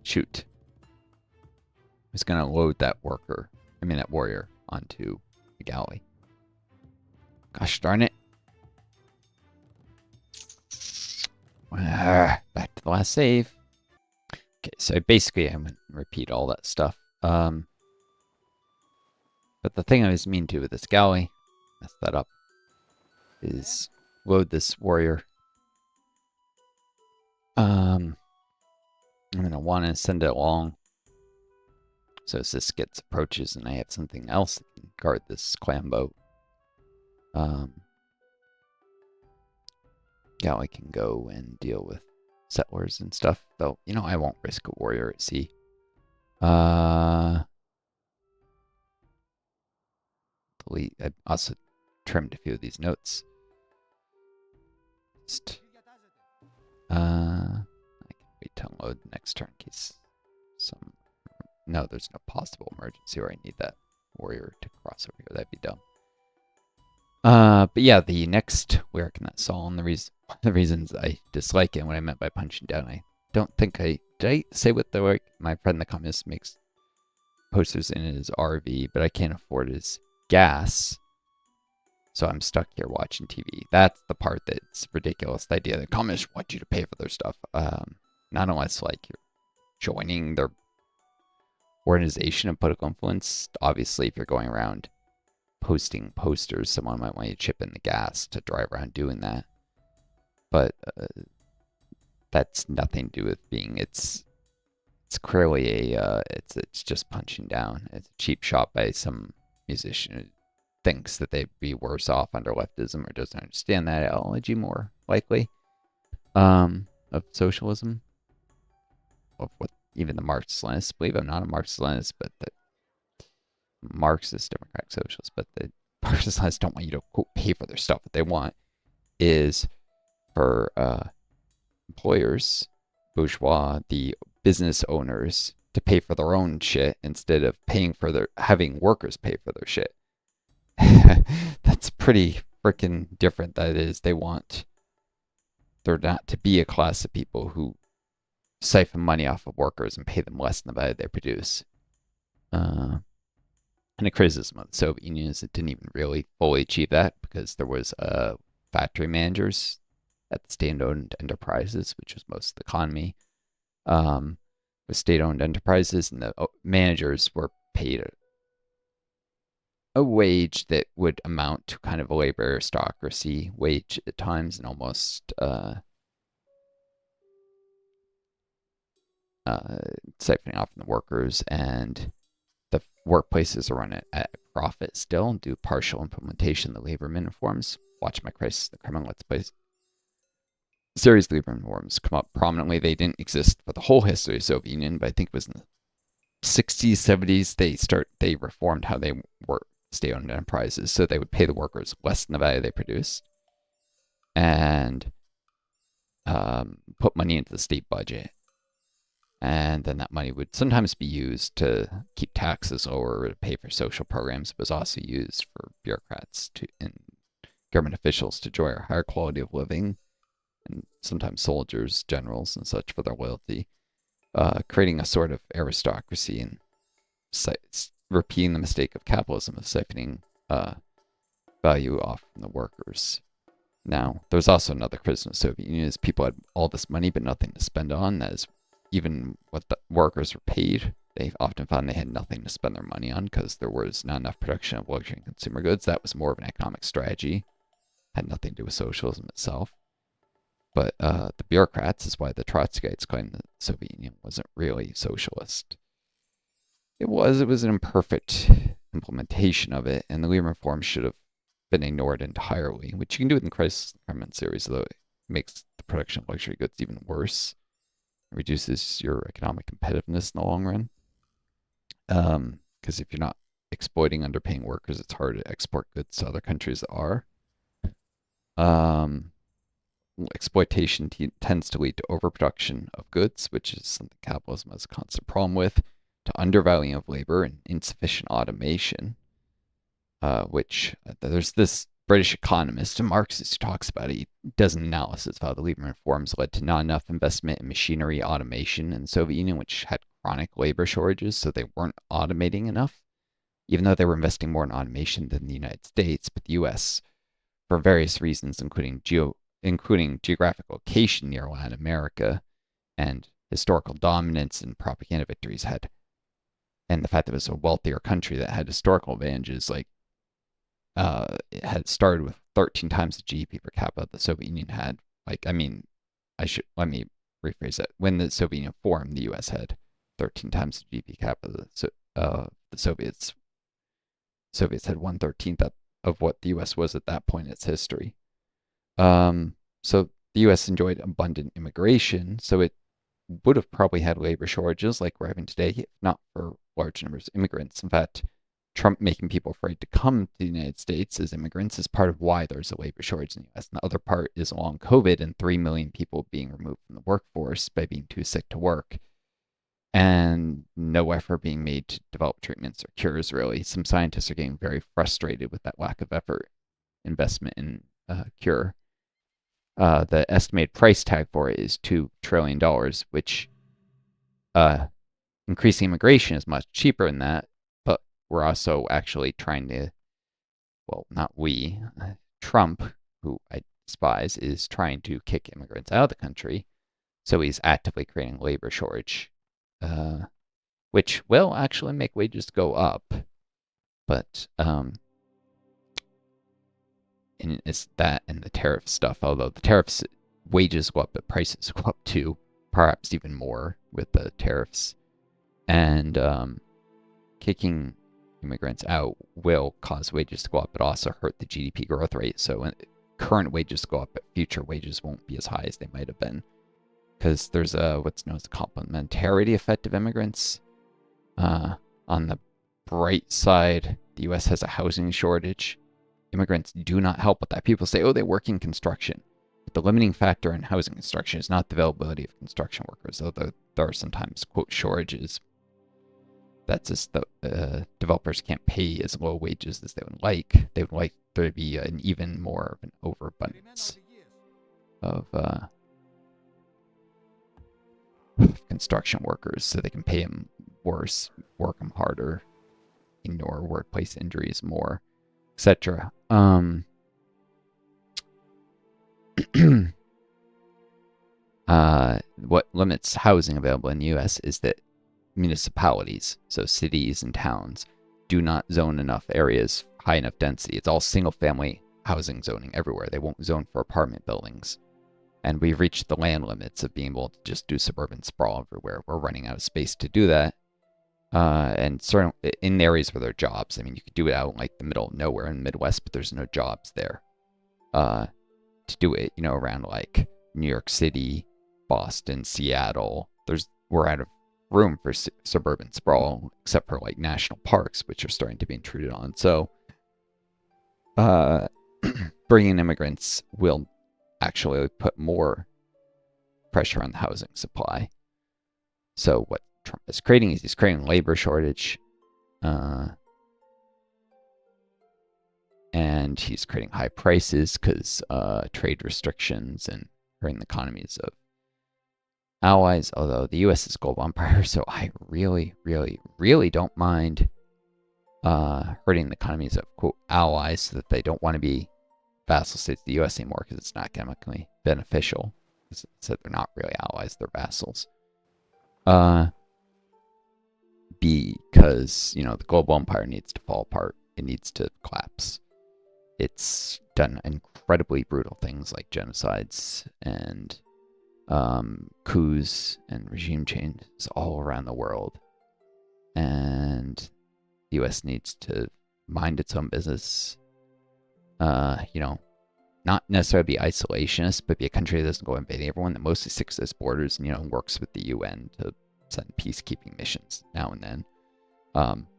shoot. I was going to load that that warrior onto the galley. Gosh darn it. Back to the last save. Okay, so basically I'm going to repeat all that stuff. But the thing I was mean to with this galley, mess that up, is load this warrior. I'm going to want to send it along. So as this gets approaches and I have something else that can guard this clam boat, galley can go and deal with settlers and stuff. Though, I won't risk a warrior at sea. Delete. I also trimmed a few of these notes. I can wait to unload the next turn in case no, there's no possible emergency where I need that warrior to cross over here. That'd be dumb. But yeah, the next lyric in that song, one of the reasons I dislike it and what I meant by punching down, I don't think did I say what the lyric? My friend the communist makes posters in his RV, but I can't afford his gas. So I'm stuck here watching TV. That's the part that's ridiculous. The idea that communists want you to pay for their stuff. Not unless like you're joining their organization of political influence. Obviously, if you're going around posting posters, someone might want you to chip in the gas to drive around doing that. But that's nothing to do with being. It's clearly it's just punching down. It's a cheap shot by some musician who thinks that they'd be worse off under leftism or doesn't understand that ideology more likely of socialism, of what even the Marxist-Leninists believe. I'm not a Marxist-Leninist, but the Marxist Democratic Socialists, but the Marxist-Leninists don't want you to quote pay for their stuff. What they want is for employers, bourgeois, the business owners, to pay for their own shit instead of having workers pay for their shit. That's pretty freaking different. That is, there not to be a class of people who siphon money off of workers and pay them less than the value they produce. And a criticism of the Soviet Union is it didn't even really fully achieve that because there was factory managers at the state-owned enterprises, which was most of the economy, with state-owned enterprises, and the managers were paid a wage that would amount to kind of a labor aristocracy wage at times, and almost siphoning off from the workers, and the workplaces are run at a profit still and do partial implementation of the labor minimum reforms. Watch my Crisis the Criminal Let's Play series. Labor minimum reforms come up prominently. They didn't exist for the whole history of the Soviet Union, but I think it was in the 60s, 70s, they reformed how they work state-owned enterprises, so they would pay the workers less than the value they produced, and put money into the state budget. And then that money would sometimes be used to keep taxes lower or to pay for social programs. It was also used for bureaucrats and government officials to enjoy a higher quality of living, and sometimes soldiers, generals, and such for their loyalty, creating a sort of aristocracy and repeating the mistake of capitalism of siphoning value off from the workers. Now, there's also another criticism of the Soviet Union is people had all this money but nothing to spend on. That is, even what the workers were paid, they often found they had nothing to spend their money on because there was not enough production of luxury and consumer goods. That was more of an economic strategy, had nothing to do with socialism itself. But the bureaucrats is why the Trotskyites claimed that the Soviet Union wasn't really socialist. It was an imperfect implementation of it, and the labor reforms should have been ignored entirely, which you can do in the Crisis of the Kremlin series, although it makes the production of luxury goods even worse. It reduces your economic competitiveness in the long run. Because if you're not exploiting underpaying workers, it's hard to export goods to other countries that are. Exploitation tends to lead to overproduction of goods, which is something capitalism has a constant problem with, to undervaluing of labor and insufficient automation, which there's this British economist and Marxist who talks about it. He does an analysis of how the Lieberman reforms led to not enough investment in machinery automation in the Soviet Union, which had chronic labor shortages, so they weren't automating enough, even though they were investing more in automation than the United States. But the U.S., for various reasons, including geographic location near Latin America and historical dominance and propaganda victories, and the fact that it was a wealthier country that had historical advantages, like it had started with 13 times the GDP per capita the Soviet Union had. Like, I mean, let me rephrase that. When the Soviet Union formed, the U.S. had 13 times the GDP per capita. So the Soviets had 1/13 of what the U.S. was at that point in its history. So the U.S. enjoyed abundant immigration, so it would have probably had labor shortages like we're having today, if not for large numbers of immigrants. In fact, Trump making people afraid to come to the United States as immigrants is part of why there's a labor shortage in the U.S. And the other part is long COVID and 3 million people being removed from the workforce by being too sick to work. And no effort being made to develop treatments or cures, really. Some scientists are getting very frustrated with that lack of effort, investment in cure. The estimated price tag for it is $2 trillion, which increasing immigration is much cheaper than that. But we're also actually trying to, well, not we, Trump, who I despise, is trying to kick immigrants out of the country. So he's actively creating a labor shortage, which will actually make wages go up. But and it's that and the tariff stuff, although the tariffs, wages go up, but prices go up too, perhaps even more with the tariffs. And kicking immigrants out will cause wages to go up, but also hurt the GDP growth rate. So when current wages go up, but future wages won't be as high as they might have been. Because there's what's known as the complementarity effect of immigrants. On the bright side, the U.S. has a housing shortage. Immigrants do not help with that. People say, oh, they work in construction. But the limiting factor in housing construction is not the availability of construction workers, although there are sometimes, quote, shortages. That's just the developers can't pay as low wages as they would like. They would like there to be an even more of an overabundance of construction workers so they can pay them worse, work them harder, ignore workplace injuries more, etc. What limits housing available in the U.S. is that municipalities, so cities and towns, do not zone enough areas high enough density. It's all single-family housing zoning everywhere. They won't zone for apartment buildings. And we've reached the land limits of being able to just do suburban sprawl everywhere. We're running out of space to do that. And certain in areas where there are jobs. I mean, you could do it out in like the middle of nowhere in the Midwest, but there's no jobs there. To do it, around like New York City, Boston, Seattle, we're out of room for suburban sprawl, except for like national parks, which are starting to be intruded on. So, bringing in immigrants will actually put more pressure on the housing supply. So what Trump is creating is he's creating a labor shortage, and he's creating high prices because trade restrictions and hurting the economies of allies. Although the U.S. is a global empire, so I really, really, really don't mind hurting the economies of, quote, allies so that they don't want to be vassal states of the U.S. anymore because it's not economically beneficial. So they're not really allies, they're vassals. Because, the global empire needs to fall apart. It needs to collapse. It's done incredibly brutal things like genocides and coups and regime changes all around the world. And the U.S. needs to mind its own business. Not necessarily be isolationist, but be a country that doesn't go invading everyone, that mostly sticks to its borders and, works with the UN to send peacekeeping missions now and then.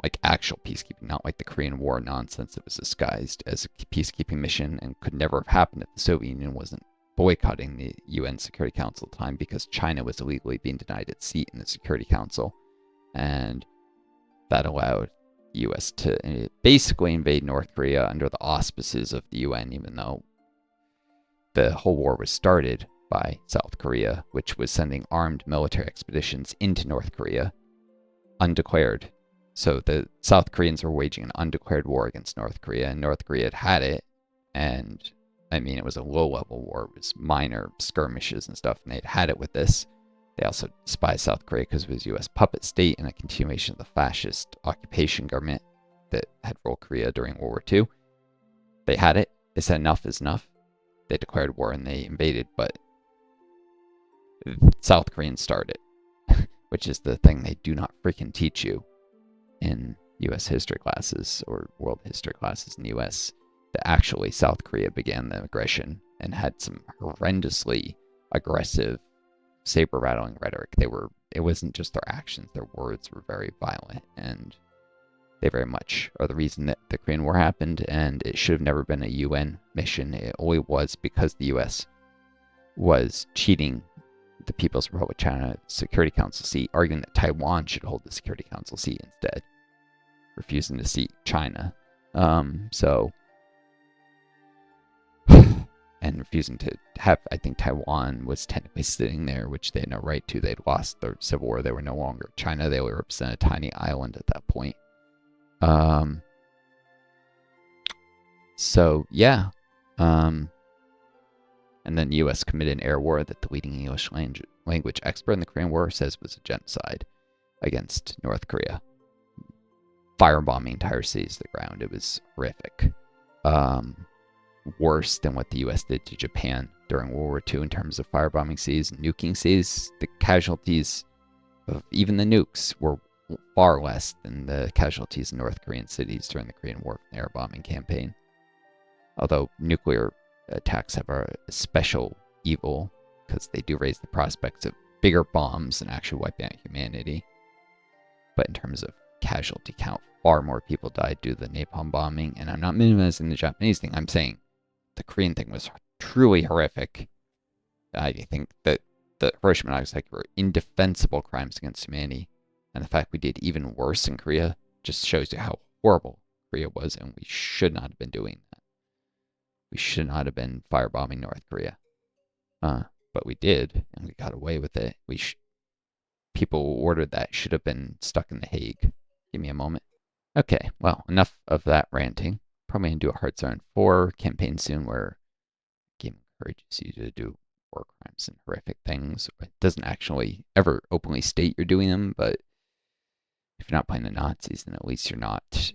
Like actual peacekeeping, not like the Korean War nonsense that was disguised as a peacekeeping mission and could never have happened if the Soviet Union wasn't boycotting the UN Security Council at the time because China was illegally being denied its seat in the Security Council. And that allowed the U.S. to basically invade North Korea under the auspices of the UN, even though the whole war was started by South Korea, which was sending armed military expeditions into North Korea, undeclared. So the South Koreans were waging an undeclared war against North Korea, and North Korea had it. And I mean, it was a low-level war. It was minor skirmishes and stuff, and they'd had it with this. They also despised South Korea because it was a U.S. puppet state and a continuation of the fascist occupation government that had ruled Korea during World War II. They had it. They said enough is enough. They declared war and they invaded, but South Koreans started, which is the thing they do not freaking teach you in U.S. history classes or world history classes in the U.S. That actually South Korea began the aggression and had some horrendously aggressive, saber-rattling rhetoric. It wasn't just their actions, their words were very violent, and they very much are the reason that the Korean War happened, and it should have never been a UN mission. It only was because the U.S. was cheating the People's Republic of China Security Council seat, arguing that Taiwan should hold the Security Council seat instead, refusing to seat China. And refusing to have, I think Taiwan was technically sitting there, which they had no right to. They'd lost their civil war. They were no longer China. They would represent a tiny island at that point. So, yeah. And then the U.S. committed an air war that the leading English language expert in the Korean War says was a genocide against North Korea. Firebombing entire cities to the ground. It was horrific. Worse than what the U.S. did to Japan during World War II in terms of firebombing cities and nuking cities. The casualties of even the nukes were far less than the casualties in North Korean cities during the Korean War air bombing campaign. Although nuclear attacks have a special evil because they do raise the prospects of bigger bombs and actually wiping out humanity. But in terms of casualty count, far more people died due to the napalm bombing. And I'm not minimizing the Japanese thing. I'm saying the Korean thing was truly horrific. I think that the Hiroshima and Nagasaki were indefensible crimes against humanity. And the fact we did even worse in Korea just shows you how horrible Korea was, and we should not have been doing that. We should not have been firebombing North Korea. But we did, and we got away with it. People who ordered that should have been stuck in The Hague. Give me a moment. Okay, well, enough of that ranting. Probably going to do a Hearts 4 campaign soon where the game encourages you to do war crimes and horrific things. It doesn't actually ever openly state you're doing them, but if you're not playing the Nazis, then at least you're not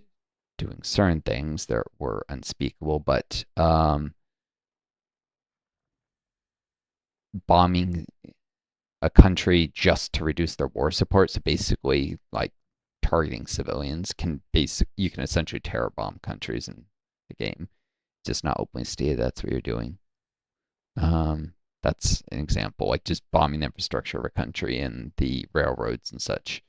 doing certain things that were unspeakable. But bombing a country just to reduce their war support, so basically like targeting civilians, you can essentially terror bomb countries in the game. It's just not openly stated that's what you're doing. That's an example, like just bombing the infrastructure of a country and the railroads and such.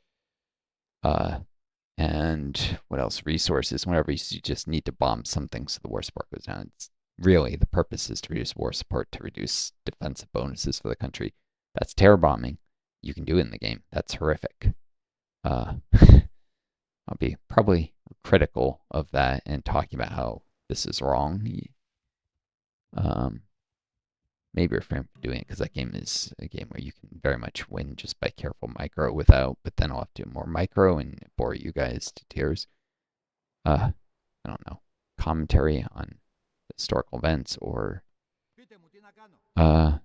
And what else? Resources. Whenever you just need to bomb something so the war support goes down. It's really, the purpose is to reduce war support, to reduce defensive bonuses for the country. That's terror bombing. You can do it in the game. That's horrific. I'll be probably critical of that and talking about how this is wrong. Maybe refrain from doing it because that game is a game where you can very much win just by careful micro without, but then I'll have to do more micro and bore you guys to tears. I don't know, commentary on historical events or I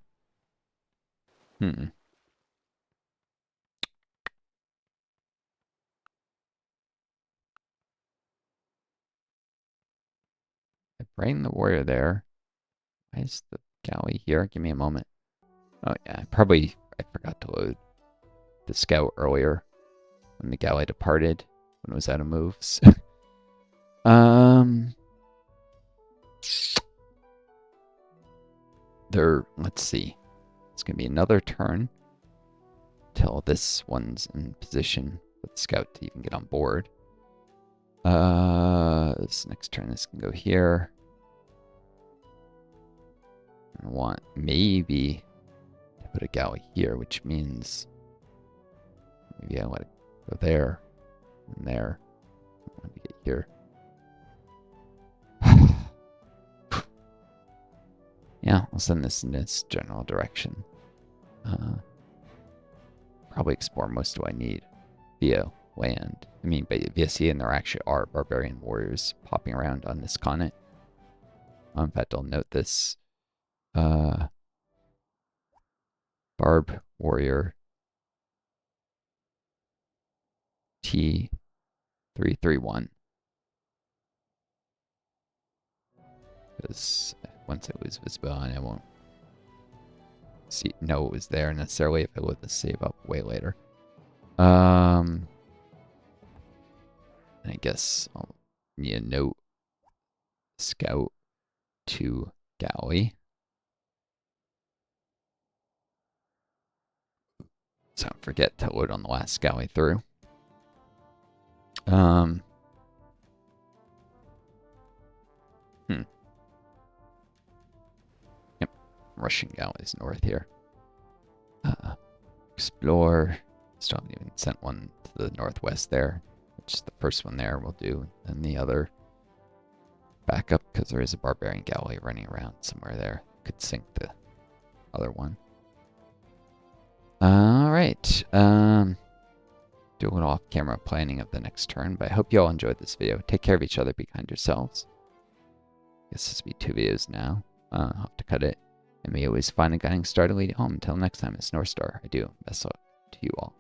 bring the warrior there. Why is the galley here? Give me a moment. Oh yeah, I forgot to load the scout earlier when the galley departed, when it was out of moves. Let's see. It's gonna be another turn till this one's in position for the scout to even get on board. This next turn, this can go here. I want maybe to put a galley here, which means maybe I let it go there and there. When we get here. Yeah, I'll send this in this general direction. Probably explore most of what I need via land. I mean, via sea, and there actually are barbarian warriors popping around on this continent. In fact, I'll note this. Barb warrior T331. Because once it was visible, and I won't know it was there necessarily if I let this save up way later. And I guess I'll need a note scout to galley. So don't forget to load on the last galley through. Yep, Russian galleys north here. Explore. Still haven't even sent one to the northwest there, which is the first one there we'll do, and the other back up because there is a barbarian galley running around somewhere there. Could sink the other one. Alright. Do a little off-camera planning of the next turn, but I hope you all enjoyed this video. Take care of each other, be kind to yourselves. I guess this will be 2 videos now. I'll have to cut it. And may always find a guiding star to lead you home. Until next time, it's Northstar. I do. Best luck to you all.